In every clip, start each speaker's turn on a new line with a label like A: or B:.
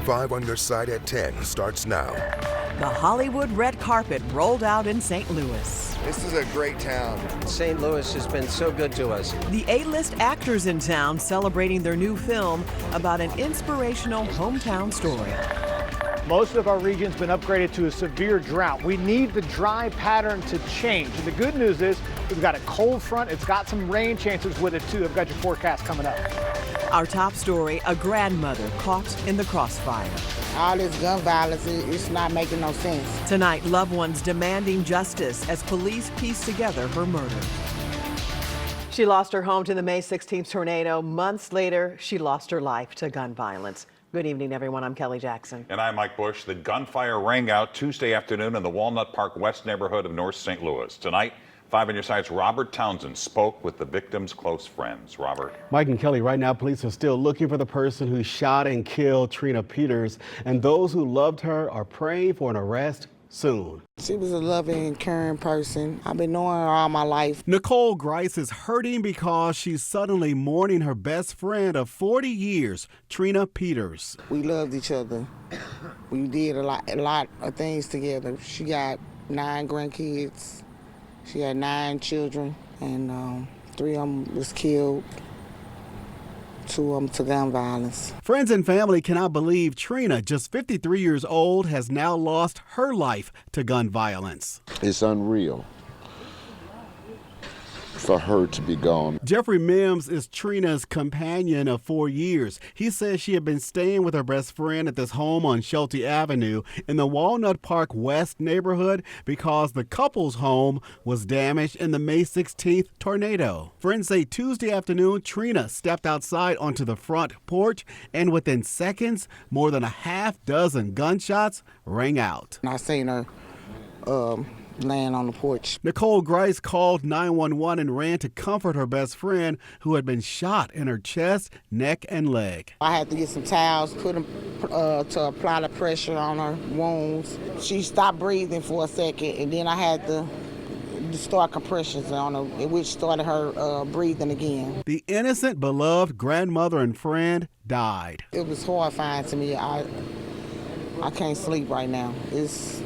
A: 5 on your side at 10 starts now.
B: The Hollywood red carpet rolled out in St. Louis.
C: This is a great town.
D: St. Louis has been so good to us.
B: The A-list actors in town celebrating their new film about an inspirational hometown story.
E: Most of our region's been upgraded to a severe drought. We need the dry pattern to change. And the good news is we've got a cold front. It's got some rain chances with it, too. I've got your forecast coming up.
B: Our top story, a grandmother caught in the crossfire.
F: All this gun violence, it's not making no sense.
B: Tonight, loved ones demanding justice as police piece together her murder. She lost her home to the May 16th tornado. Months later, she lost her life to gun violence. Good evening, everyone. I'm Kelly Jackson.
G: And I'm Mike Bush. The gunfire rang out Tuesday afternoon in the Walnut Park West neighborhood of North St. Louis. Tonight, 5 on your side's Robert Townsend spoke with the victim's close friends. Robert.
H: Mike and Kelly, right now police are still looking for the person who shot and killed Trina Peters, and those who loved her are praying for an arrest soon.
F: She was a loving, caring person. I've been knowing her all my life.
H: Nicole Grice is hurting because she's suddenly mourning her best friend of 40 years, Trina Peters.
F: We loved each other. We did a lot of things together. She got 9 grandkids. She had 9 children, and 3 of them was killed. 2 of them to gun violence.
H: Friends and family cannot believe Trina, just 53 years old, has now lost her life to gun violence.
I: It's unreal for her to be gone.
H: Jeffrey Mims is Trina's companion of 4 years. He says she had been staying with her best friend at this home on Schulte Avenue in the Walnut Park West neighborhood because the couple's home was damaged in the May 16th tornado. Friends say Tuesday afternoon, Trina stepped outside onto the front porch, and within seconds, more than a half dozen gunshots rang out.
F: I seen her laying on the porch.
H: Nicole Grice called 911 and ran to comfort her best friend who had been shot in her chest, neck, and leg.
F: I had to get some towels, put them to apply the pressure on her wounds. She stopped breathing for a second, and then I had to start compressions on her, which started her breathing again.
H: The innocent, beloved grandmother and friend died.
F: It was horrifying to me. I can't sleep right now. It's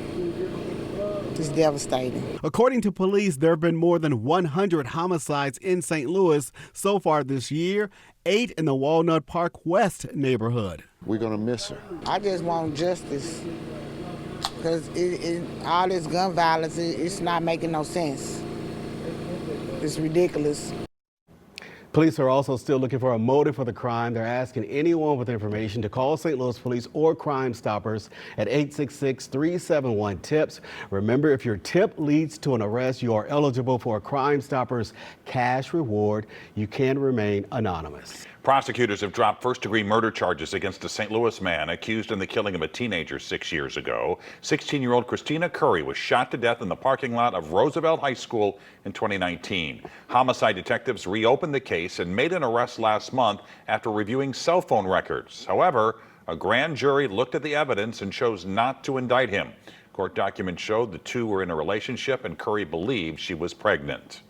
F: devastating.
H: According to police, there have been more than 100 homicides in St. Louis so far this year, 8 in the Walnut Park West neighborhood.
I: We're going to miss her.
F: I just want justice because all this gun violence, it's not making no sense. It's ridiculous.
H: Police are also still looking for a motive for the crime. They're asking anyone with information to call St. Louis Police or Crime Stoppers at 866-371-TIPS. Remember, if your tip leads to an arrest, you are eligible for a Crime Stoppers cash reward. You can remain anonymous.
G: Prosecutors have dropped first-degree murder charges against a St. Louis man accused in the killing of a teenager 6 years ago. 16-year-old Christina Curry was shot to death in the parking lot of Roosevelt High School in 2019. Homicide detectives reopened the case and made an arrest last month after reviewing cell phone records. However, a grand jury looked at the evidence and chose not to indict him. Court documents showed the two were in a relationship and Curry believed she was pregnant.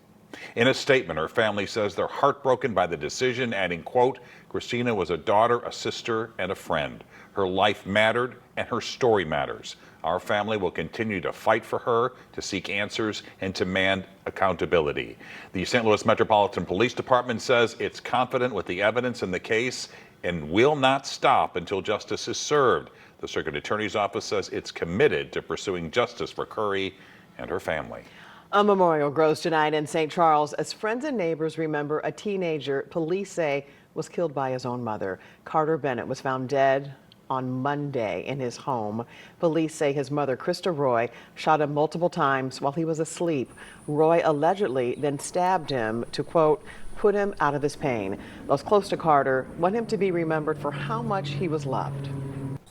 G: In a statement, her family says they're heartbroken by the decision, adding, quote, Christina was a daughter, a sister, and a friend. Her life mattered and her story matters. Our family will continue to fight for her, to seek answers, and to demand accountability. The St. Louis Metropolitan Police Department says it's confident with the evidence in the case and will not stop until justice is served. The Circuit Attorney's Office says it's committed to pursuing justice for Curry and her family.
B: A memorial grows tonight in St. Charles as friends and neighbors remember a teenager police say was killed by his own mother. Carter Bennett was found dead on Monday in his home. Police say his mother, Krista Roy, shot him multiple times while he was asleep. Roy allegedly then stabbed him to, quote, put him out of his pain. Those close to Carter want him to be remembered for how much he was loved.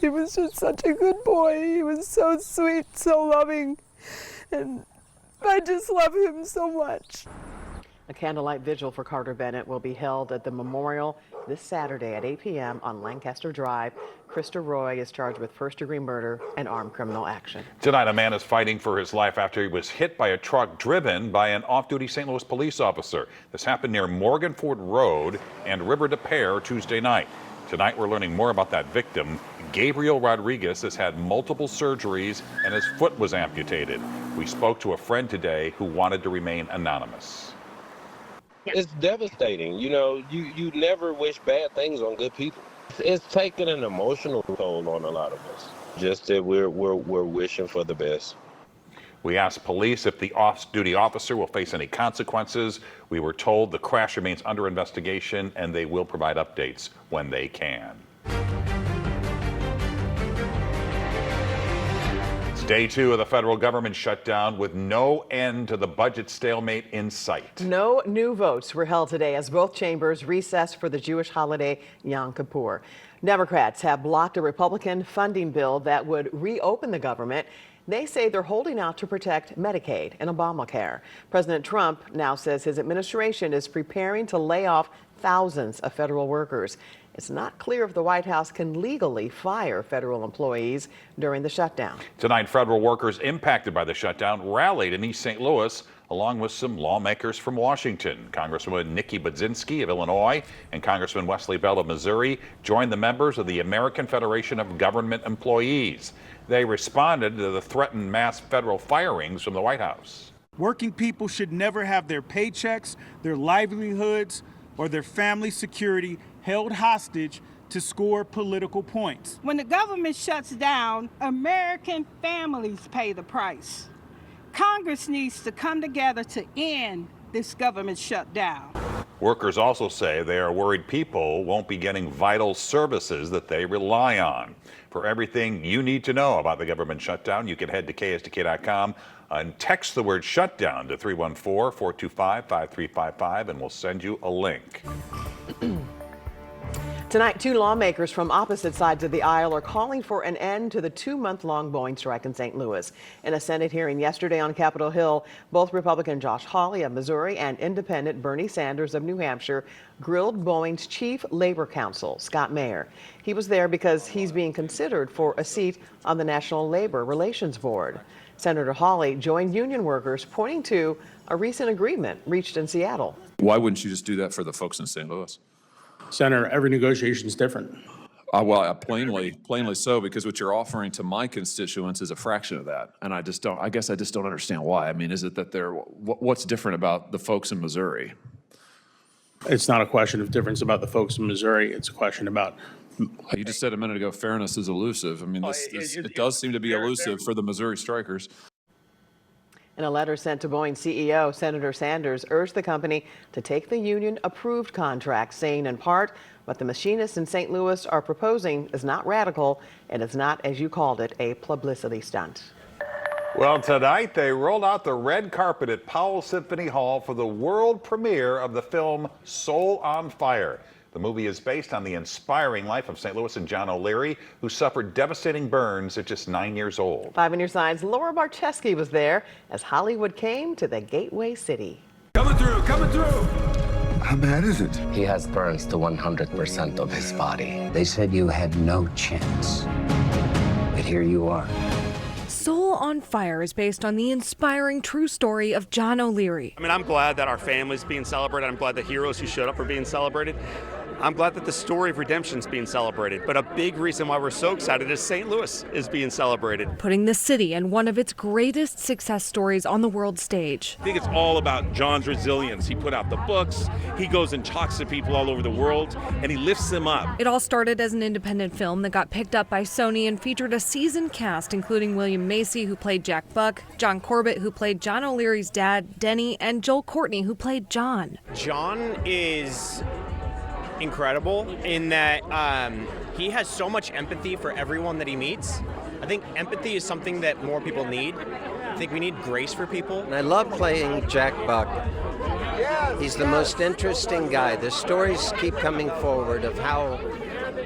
J: He was just such a good boy. He was so sweet, so loving, and I just love him so much.
B: A candlelight vigil for Carter Bennett will be held at the memorial this Saturday at 8 p.m. on Lancaster Drive. Krista Roy is charged with first-degree murder and armed criminal action.
G: Tonight, a man is fighting for his life after he was hit by a truck driven by an off-duty St. Louis police officer. This happened near Morgan Ford Road and River de Pere Tuesday night. Tonight, we're learning more about that victim. Gabriel Rodriguez has had multiple surgeries and his foot was amputated. We spoke to a friend today who wanted to remain anonymous.
C: It's devastating. You know, you never wish bad things on good people. It's taken an emotional toll on a lot of us. Just that we're wishing for the best.
G: We asked police if the off-duty officer will face any consequences. We were told the crash remains under investigation and they will provide updates when they can. It's day 2 of the federal government shutdown with no end to the budget stalemate in sight.
B: No new votes were held today as both chambers recessed for the Jewish holiday Yom Kippur. Democrats have blocked a Republican funding bill that would reopen the government. They say they're holding out to protect Medicaid and Obamacare. President Trump now says his administration is preparing to lay off thousands of federal workers. It's not clear if the White House can legally fire federal employees during the shutdown.
G: Tonight, federal workers impacted by the shutdown rallied in East St. Louis, along with some lawmakers from Washington. Congresswoman Nikki Budzinski of Illinois and Congressman Wesley Bell of Missouri joined the members of the American Federation of Government Employees. They responded to the threatened mass federal firings from the White House.
K: Working people should never have their paychecks, their livelihoods, or their family security held hostage to score political points.
L: When the government shuts down, American families pay the price. Congress needs to come together to end this government shutdown.
G: Workers also say they are worried people won't be getting vital services that they rely on. For everything you need to know about the government shutdown, you can head to KSDK.com and text the word shutdown to 314-425-5355 and we'll send you a link.
B: Tonight, 2 lawmakers from opposite sides of the aisle are calling for an end to the 2-month-long Boeing strike in St. Louis. In a Senate hearing yesterday on Capitol Hill, both Republican Josh Hawley of Missouri and Independent Bernie Sanders of New Hampshire grilled Boeing's chief labor counsel, Scott Mayer. He was there because he's being considered for a seat on the National Labor Relations Board. Senator Hawley joined union workers, pointing to a recent agreement reached in Seattle.
M: Why wouldn't you just do that for the folks in St. Louis?
N: Senator, every negotiation is different.
M: Plainly so, because what you're offering to my constituents is a fraction of that. And I guess I just don't understand why. I mean, is it that what's different about the folks in Missouri?
N: It's not a question of difference about the folks in Missouri. It's a question about.
M: You just said a minute ago, fairness is elusive. I mean, it does seem to be elusive for the Missouri strikers.
B: In a letter sent to Boeing CEO, Senator Sanders urged the company to take the union-approved contract, saying in part, what the machinists in St. Louis are proposing is not radical and is not, as you called it, a publicity stunt.
G: Well, tonight they rolled out the red carpet at Powell Symphony Hall for the world premiere of the film Soul on Fire. The movie is based on the inspiring life of St. Louis and John O'Leary, who suffered devastating burns at just 9 years old.
B: 5 on your sides, Laura Barczewski was there as Hollywood came to the Gateway City.
O: Coming through, coming through.
P: How bad is it?
Q: He has burns to 100% of his body. They said you had no chance, but here you are.
R: Soul on Fire is based on the inspiring true story of John O'Leary.
S: I mean, I'm glad that our family's being celebrated. I'm glad the heroes who showed up are being celebrated. I'm glad that the story of redemption is being celebrated. But a big reason why we're so excited is St. Louis is being celebrated.
R: Putting the city and one of its greatest success stories on the world stage.
T: I think it's all about John's resilience. He put out the books, he goes and talks to people all over the world, and he lifts them up.
R: It all started as an independent film that got picked up by Sony and featured a seasoned cast, including William Macy, who played Jack Buck, John Corbett, who played John O'Leary's dad, Denny, and Joel Courtney, who played John.
U: John is incredible in that he has so much empathy for everyone that he meets. I think empathy is something that more people need. I think we need grace for people.
D: And I love playing Jack Buck. He's the most interesting guy. The stories keep coming forward of how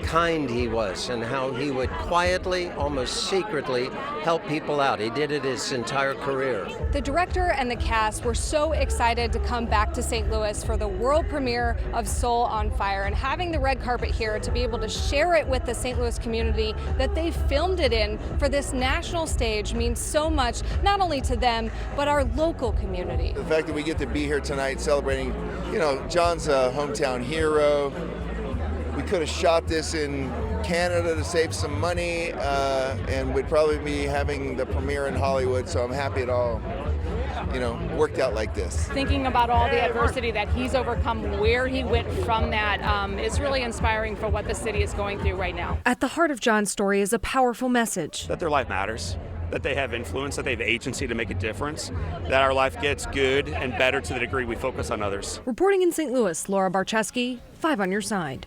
D: kind he was and how he would quietly, almost secretly, help people out. He did it his entire career.
V: The director and the cast were so excited to come back to St. Louis for the world premiere of Soul on Fire, and having the red carpet here to be able to share it with the St. Louis community that they filmed it in for this national stage means so much, not only to them, but our local community.
W: The fact that we get to be here tonight celebrating, John's a hometown hero.
A: We could have shot this in Canada to save some money, and we'd probably be having the premiere in Hollywood, so I'm happy it all, worked out like this.
V: Thinking about all the adversity that he's overcome, where he went from that, is really inspiring for what the city is going through right now.
R: At the heart of John's story is a powerful message.
S: That their life matters, that they have influence, that they have agency to make a difference, that our life gets good and better to the degree we focus on others.
R: Reporting in St. Louis, Laura Barczewski, 5 on your side.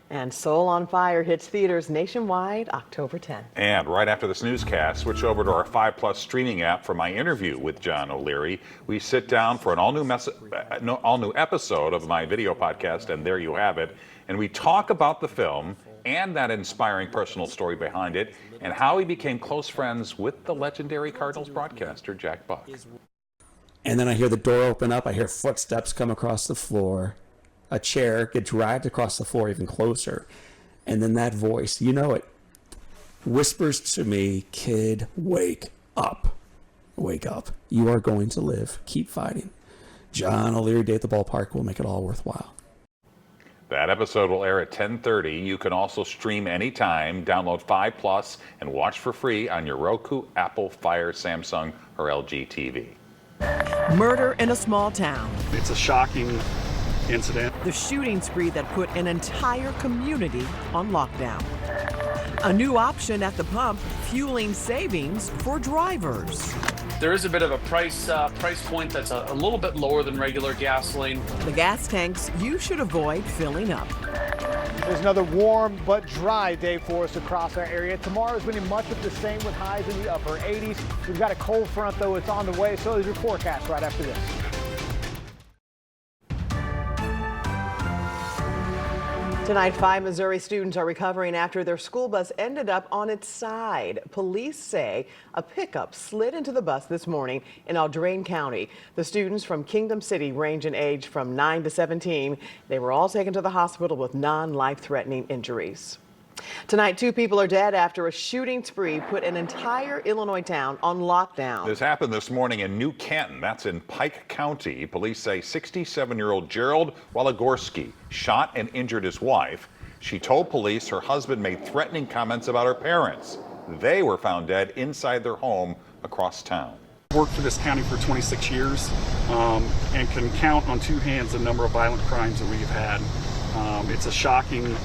B: And Soul on Fire hits theaters nationwide October 10th.
G: And right after this newscast, switch over to our 5+ streaming app for my interview with John O'Leary. We sit down for an all-new episode of my video podcast, and there you have it. And we talk about the film and that inspiring personal story behind it, and how he became close friends with the legendary Cardinals broadcaster, Jack Buck.
E: And then I hear the door open up, I hear footsteps come across the floor, a chair get dragged across the floor even closer, and then that voice, you know it, whispers to me, "Kid, wake up. Wake up. You are going to live. Keep fighting. John O'Leary Day at the Ballpark will make it all worthwhile."
G: That episode will air at 10:30. You can also stream anytime, download 5+ and watch for free on your Roku, Apple, Fire, Samsung, or LG TV.
B: Murder in a small town.
K: It's a shocking incident.
B: The shooting spree that put an entire community on lockdown. A new option at the pump, fueling savings for drivers.
W: There is a bit of a price point that's a little bit lower than regular gasoline.
B: The gas tanks you should avoid filling up.
X: There's another warm but dry day for us across our area. Tomorrow's going to be much of the same with highs in the upper 80s. We've got a cold front, though. It's on the way. So is your forecast right after this. Tonight, 5 Missouri students are recovering after their school bus ended up on its side. Police say a pickup slid into the bus this morning in Audrain County. The students from Kingdom City range in age from 9 to 17. They were all taken to the hospital with non-life-threatening injuries. Tonight, 2 people are dead after a shooting spree put an entire Illinois town on lockdown.
G: This happened this morning in New Canton. That's in Pike County. Police say 67-year-old Gerald Waligorski shot and injured his wife. She told police her husband made threatening comments about her parents. They were found dead inside their home across town.
K: Worked for this county for 26 years and can count on 2 hands the number of violent crimes that we've had. It's a shocking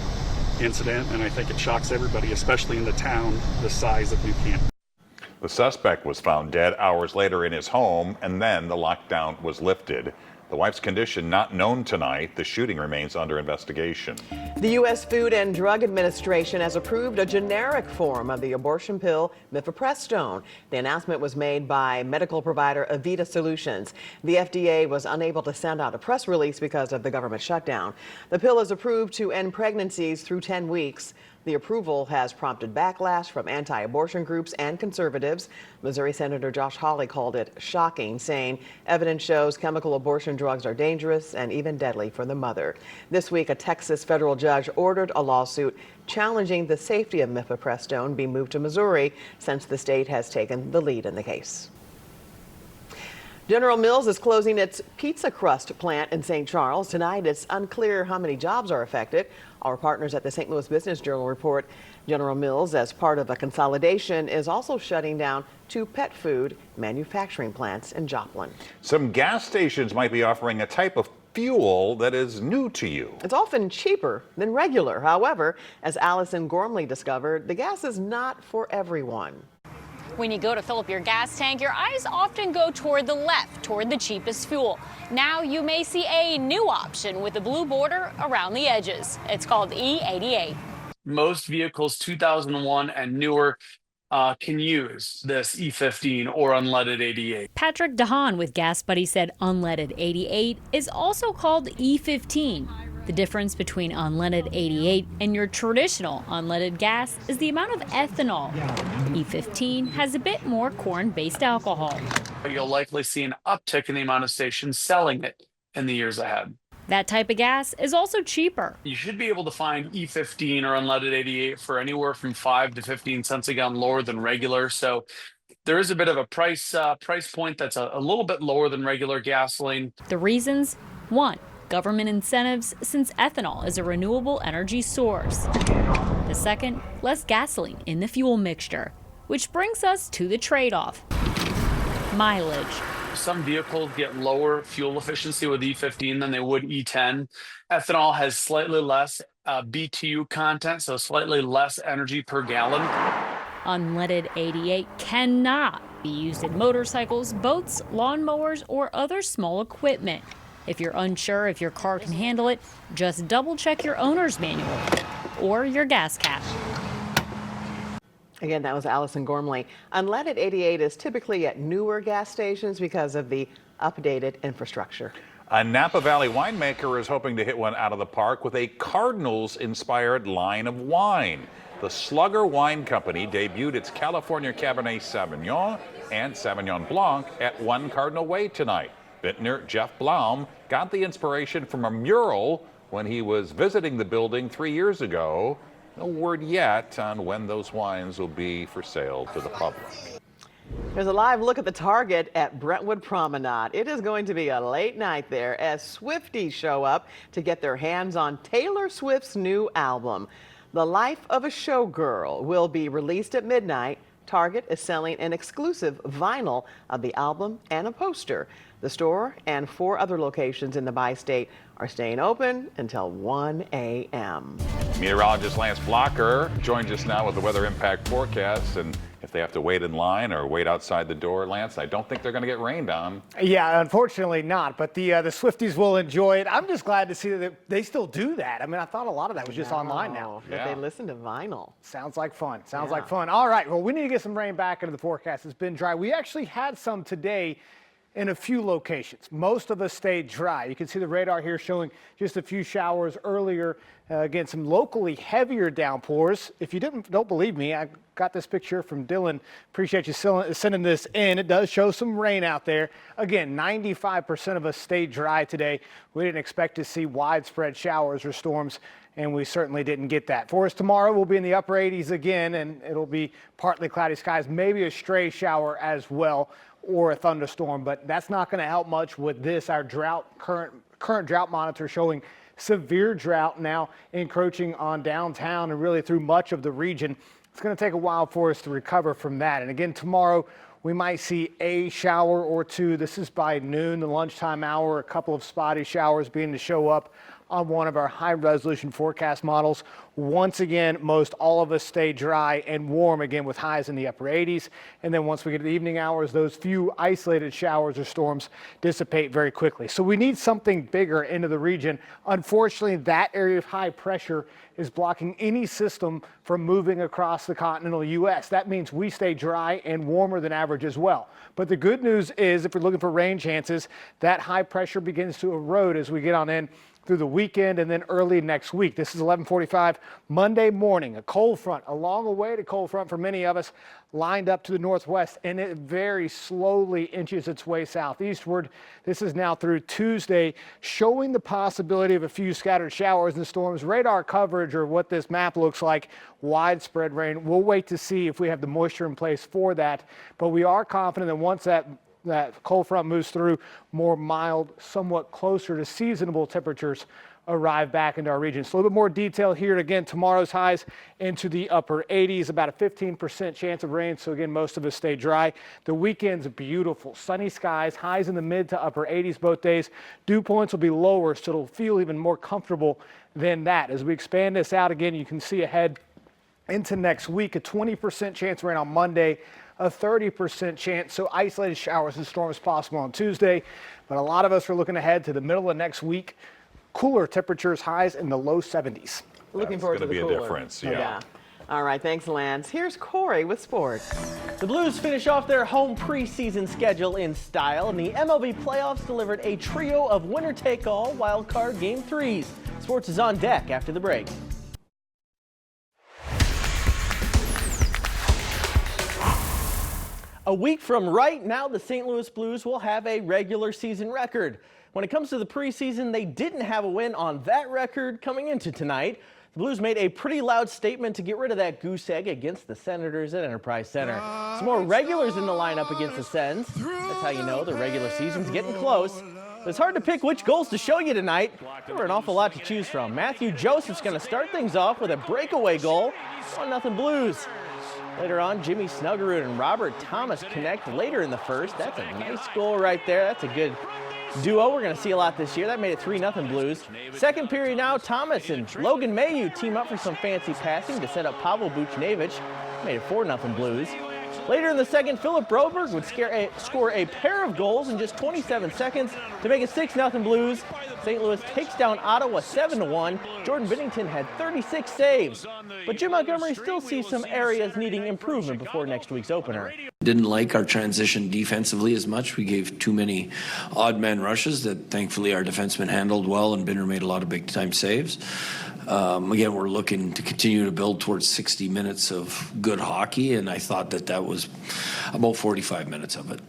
K: incident, and I think it shocks everybody, especially in the town the size of New Canton.
G: The suspect was found dead hours later in his home, and then the lockdown was lifted. The wife's condition not known tonight. The shooting remains under investigation.
B: The U.S. Food and Drug Administration has approved a generic form of the abortion pill mifepristone. The announcement was made by medical provider Avita Solutions. The FDA was unable to send out a press release because of the government shutdown. The pill is approved to end pregnancies through 10 weeks. The approval has prompted backlash from anti-abortion groups and conservatives. Missouri Senator Josh Hawley called it shocking, saying evidence shows chemical abortion drugs are dangerous and even deadly for the mother. This week, a Texas federal judge ordered a lawsuit challenging the safety of mifepristone be moved to Missouri, since the state has taken the lead in the case. General Mills is closing its pizza crust plant in St. Charles. Tonight, it's unclear how many jobs are affected. Our partners at the St. Louis Business Journal report General Mills, as part of a consolidation, is also shutting down 2 pet food manufacturing plants in Joplin.
G: Some gas stations might be offering a type of fuel that is new to you.
B: It's often cheaper than regular. However, as Allison Gormley discovered, the gas is not for everyone.
Y: When you go to fill up your gas tank, your eyes often go toward the left, toward the cheapest fuel. Now you may see a new option with a blue border around the edges. It's called E88.
W: Most vehicles 2001 and newer can use this E15 or unleaded 88.
Z: Patrick DeHaan with Gas Buddy said unleaded 88 is also called E15. The difference between unleaded 88 and your traditional unleaded gas is the amount of ethanol. E15 has a bit more corn-based alcohol.
W: You'll likely see an uptick in the amount of stations selling it in the years ahead.
Z: That type of gas is also cheaper.
W: You should be able to find E15 or unleaded 88 for anywhere from 5 to 15 cents a gallon lower than regular. So there is a bit of a price point that's a little bit lower than regular gasoline.
Z: The reasons? 1, government incentives since ethanol is a renewable energy source. The second, less gasoline in the fuel mixture, which brings us to the trade-off: mileage.
W: Some vehicles get lower fuel efficiency with E15 than they would E10. Ethanol has slightly less BTU content, so slightly less energy per gallon.
Z: Unleaded 88 cannot be used in motorcycles, boats, lawnmowers, or other small equipment. If you're unsure if your car can handle it, just double check your owner's manual or your gas cap.
B: Again, that was Allison Gormley. Unleaded 88 is typically at newer gas stations because of the updated infrastructure.
G: A Napa Valley winemaker is hoping to hit one out of the park with a Cardinals-inspired line of wine. The Slugger Wine Company debuted its California Cabernet Sauvignon and Sauvignon Blanc at One Cardinal Way tonight. Vintner Jeff Blaum got the inspiration from a mural when he was visiting the building 3 years ago. No word yet on when those wines will be for sale to the public.
B: There's a live look at the Target at Brentwood Promenade. It is going to be a late night there as Swifties show up to get their hands on Taylor Swift's new album. The Life of a Showgirl will be released at midnight. Target is selling an exclusive vinyl of the album and a poster. The store and 4 other locations in the bi-state are staying open until 1 a.m.
G: Meteorologist Lance Blocker joins us now with the weather impact forecast. And if they have to wait in line or wait outside the door, Lance, I don't think they're going to get rained on.
C: Yeah, unfortunately not. But the Swifties will enjoy it. I'm just glad to see that they still do that. I mean, I thought a lot of that was just online now.
B: But they listen to vinyl.
C: Sounds like fun. Sounds like fun. All right. Well, we need to get some rain back into the forecast. It's been dry. We actually had some today in a few locations. Most of us stayed dry. You can see the radar here showing just a few showers earlier. Again, some locally heavier downpours. If you don't believe me, I got this picture from Dylan. Appreciate you sending this in. It does show some rain out there. Again, 95% of us stayed dry today. We didn't expect to see widespread showers or storms, and we certainly didn't get that. For us tomorrow, we'll be in the upper 80s again, and it'll be partly cloudy skies, maybe a stray shower as well, or a thunderstorm, but that's not going to help much with this. Our current drought monitor showing severe drought now encroaching on downtown and really through much of the region. It's going to take a while for us to recover from that. And again, tomorrow we might see a shower or two. This is by noon, the lunchtime hour, a couple of spotty showers beginning to show up on one of our high resolution forecast models. Once again, most all of us stay dry and warm again with highs in the upper 80s. And then once we get to the evening hours, those few isolated showers or storms dissipate very quickly. So we need something bigger into the region. Unfortunately, that area of high pressure is blocking any system from moving across the continental U.S. That means we stay dry and warmer than average as well. But the good news is if we're looking for rain chances, that high pressure begins to erode as we get on in through the weekend and then early next week. This is 11:45 Monday morning. A cold front, a long awaited cold front for many of us, lined up to the northwest, and it very slowly inches its way southeastward. This is now through Tuesday, showing the possibility of a few scattered showers and storms. Radar coverage, or what this map looks like, widespread rain. We'll wait to see if we have the moisture in place for that, but we are confident that once that cold front moves through, more mild, somewhat closer to seasonable temperatures arrive back into our region. So a little bit more detail here. Again, tomorrow's highs into the upper 80s, about a 15% chance of rain. So again, most of us stay dry. The weekend's beautiful, sunny skies, highs in the mid to upper 80s both days. Dew points will be lower, so it'll feel even more comfortable than that. As we expand this out again, you can see ahead into next week, a 20% chance of rain on Monday, a 30% chance, so isolated showers and storms possible on Tuesday. But a lot of us are looking ahead to the middle of next week. Cooler temperatures, highs in the low 70s.
B: Looking forward to the cooler.
G: It's going to be a difference, yeah.
B: All right, thanks, Lance. Here's Corey with sports.
F: The Blues finish off their home preseason schedule in style, and the MLB playoffs delivered a trio of winner-take-all wild card Game 3s. Sports is on deck after the break. A week from right now, the St. Louis Blues will have a regular season record. When it comes to the preseason, they didn't have a win on that record coming into tonight. The Blues made a pretty loud statement to get rid of that goose egg against the Senators at Enterprise Center. Some more regulars in the lineup against the Sens. That's how you know the regular season's getting close. It's hard to pick which goals to show you tonight. There were an awful lot to choose from. Matthew Joseph's going to start things off with a breakaway goal. 1-0 Blues. Later on, Jimmy Snuggerud and Robert Thomas connect later in the first. That's a nice goal right there. That's a good duo we're going to see a lot this year. That made it 3-0 Blues. Second period now, Thomas and Logan Mayu team up for some fancy passing to set up Pavel Buchnevich. Made it 4-0 Blues. Later in the second, Philip Broberg would score a pair of goals in just 27 seconds to make it 6-0 Blues. St. Louis takes down Ottawa 7-1. Jordan Binnington had 36 saves. But Jim Montgomery still sees some areas needing improvement before next week's opener.
H: Didn't like our transition defensively as much. We gave too many odd man rushes that thankfully our defensemen handled well, and Binner made a lot of big time saves. Again, we're looking to continue to build towards 60 minutes of good hockey, and I thought that was about 45 minutes of it.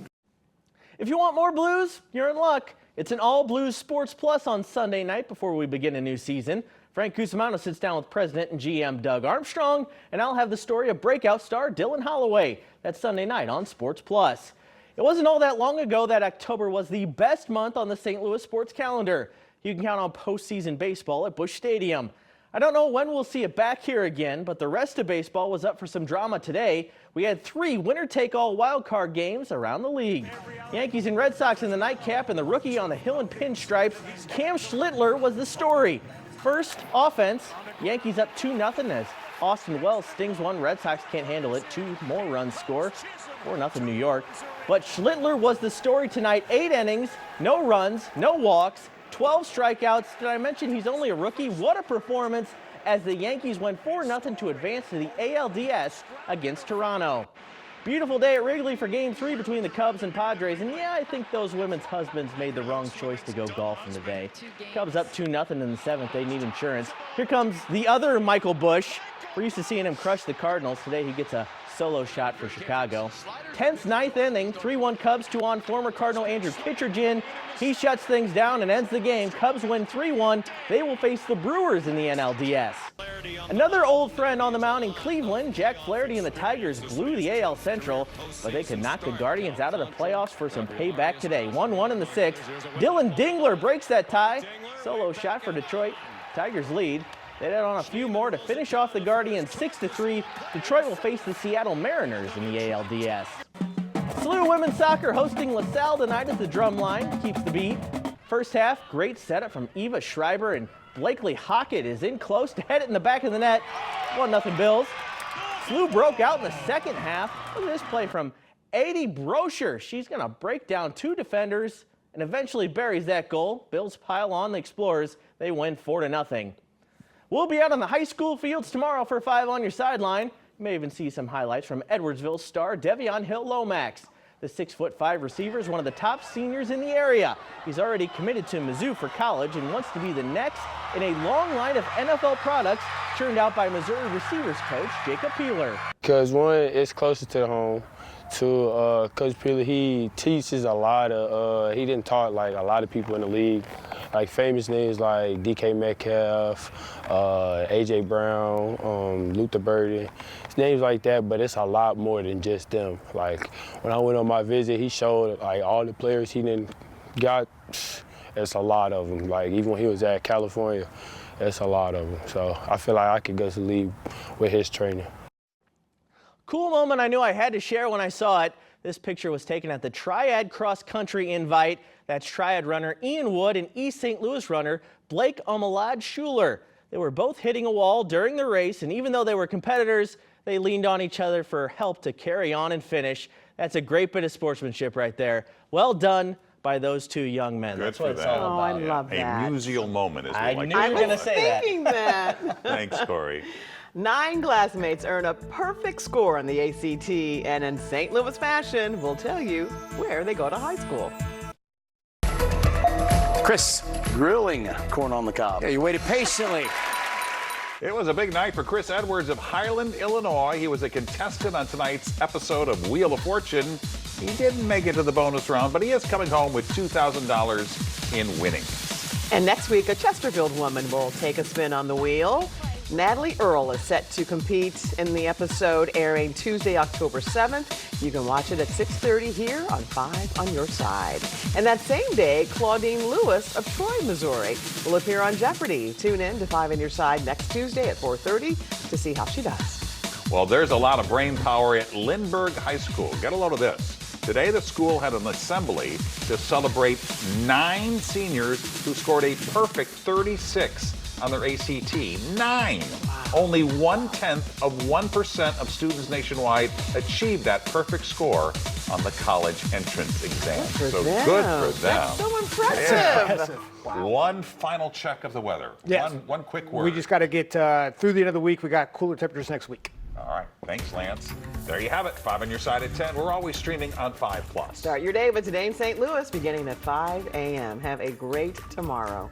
F: If you want more Blues, you're in luck. It's an All Blues Sports Plus on Sunday night before we begin a new season. Frank Cusimano sits down with President and GM Doug Armstrong, and I'll have the story of breakout star Dylan Holloway. That's Sunday night on Sports Plus. It wasn't all that long ago that October was the best month on the St. Louis sports calendar. You can count on postseason baseball at Busch Stadium. I don't know when we'll see it back here again, but the rest of baseball was up for some drama today. We had 3 winner-take-all wild-card games around the league. Yankees and Red Sox in the nightcap, and the rookie on the hill in pinstripes, Cam Schlittler, was the story. First, offense. Yankees up 2-0 as Austin Wells stings one. Red Sox can't handle it. 2 more runs score. 4-0 New York. But Schlittler was the story tonight. 8 innings, no runs, no walks, 12 strikeouts. Did I mention he's only a rookie? What a performance as the Yankees went 4-0 to advance to the ALDS against Toronto. Beautiful day at Wrigley for Game 3 between the Cubs and Padres. And yeah, I think those women's husbands made the wrong choice to go golfing today. Cubs up 2-0 in the 7th. They need insurance. Here comes the other Michael Busch. We're used to seeing him crush the Cardinals. Today he gets a solo shot for Chicago. 10th, 9th inning, 3-1 Cubs, 2-on former Cardinal Andrew Kittredge. He shuts things down and ends the game. Cubs win 3-1. They will face the Brewers in the NLDS. Another old friend on the mound in Cleveland, Jack Flaherty and the Tigers blew the AL Central, but they could knock the Guardians out of the playoffs for some payback today. 1-1 in the 6th. Dylan Dingler breaks that tie. Solo shot for Detroit. Tigers lead. They add on a few more to finish off the Guardians 6-3. Detroit will face the Seattle Mariners in the ALDS. SLU women's soccer hosting LaSalle tonight as the drum line keeps the beat. First half, great setup from Eva Schreiber, and Blakely Hockett is in close to head it in the back of the net. 1-0 Bills. SLU broke out in the second half. Look at this play from Adi Brosher. She's going to break down 2 defenders and eventually buries that goal. Bills pile on the Explorers. They win 4-0. We'll be out on the high school fields tomorrow for 5 on your sideline. You may even see some highlights from Edwardsville star Devion Hill-Lomax. The 6'5" receiver is one of the top seniors in the area. He's already committed to Mizzou for college and wants to be the next in a long line of NFL products churned out by Missouri receivers coach Jacob Peeler.
I: Because one, it's closer to home. Two, Coach Peeler, he teaches a lot of, he didn't taught like a lot of people in the league. Like famous names like DK Metcalf, AJ Brown, Luther Burden, names like that, but it's a lot more than just them. Like when I went on my visit, he showed like all the players he didn't got, it's a lot of them. Like even when he was at California, it's a lot of them. So I feel like I could go to the league with his training.
F: Cool moment I knew I had to share when I saw it. This picture was taken at the Triad Cross Country Invite. That's Triad runner Ian Wood and East St. Louis runner Blake Omalad Schuler. They were both hitting a wall during the race, and even though they were competitors, they leaned on each other for help to carry on and finish. That's a great bit of sportsmanship right there. Well done by those 2 young men.
G: Good
F: That's
G: for
F: what it's
G: them.
F: all about.
B: I love that.
G: A musial moment, as we
F: I
G: like
F: knew
G: to
F: you were
G: call
F: going to
G: it.
F: say that.
B: Thinking that.
G: Thanks, Corey.
B: 9 classmates earn a perfect score on the ACT, and in St. Louis fashion, we'll tell you where they go to high school.
J: Chris, grilling corn on the cob. Yeah, you waited patiently.
G: It was a big night for Chris Edwards of Highland, Illinois. He was a contestant on tonight's episode of Wheel of Fortune. He didn't make it to the bonus round, but he is coming home with $2,000 in winnings.
B: And next week, a Chesterfield woman will take a spin on the wheel. Natalie Earl is set to compete in the episode airing Tuesday, October 7th. You can watch it at 6:30 here on 5 on Your Side. And that same day, Claudine Lewis of Troy, Missouri will appear on Jeopardy! Tune in to 5 on Your Side next Tuesday at 4:30 to see how she does.
G: Well, there's a lot of brain power at Lindbergh High School. Get a load of this. Today, the school had an assembly to celebrate 9 seniors who scored a perfect 36 on their ACT. 9. Wow. Only 0.1% of students nationwide achieved that perfect score on the college entrance exam. So good for them.
B: That's so impressive.
G: Yeah. Wow. One final check of the weather.
C: Yes.
G: One quick word.
C: We just got to get through the end of the week. We got cooler temperatures next week.
G: All right. Thanks, Lance. There you have it. 5 on Your Side at 10. We're always streaming on 5+.
B: Start your day with Today in St. Louis beginning at 5 a.m. Have a great tomorrow.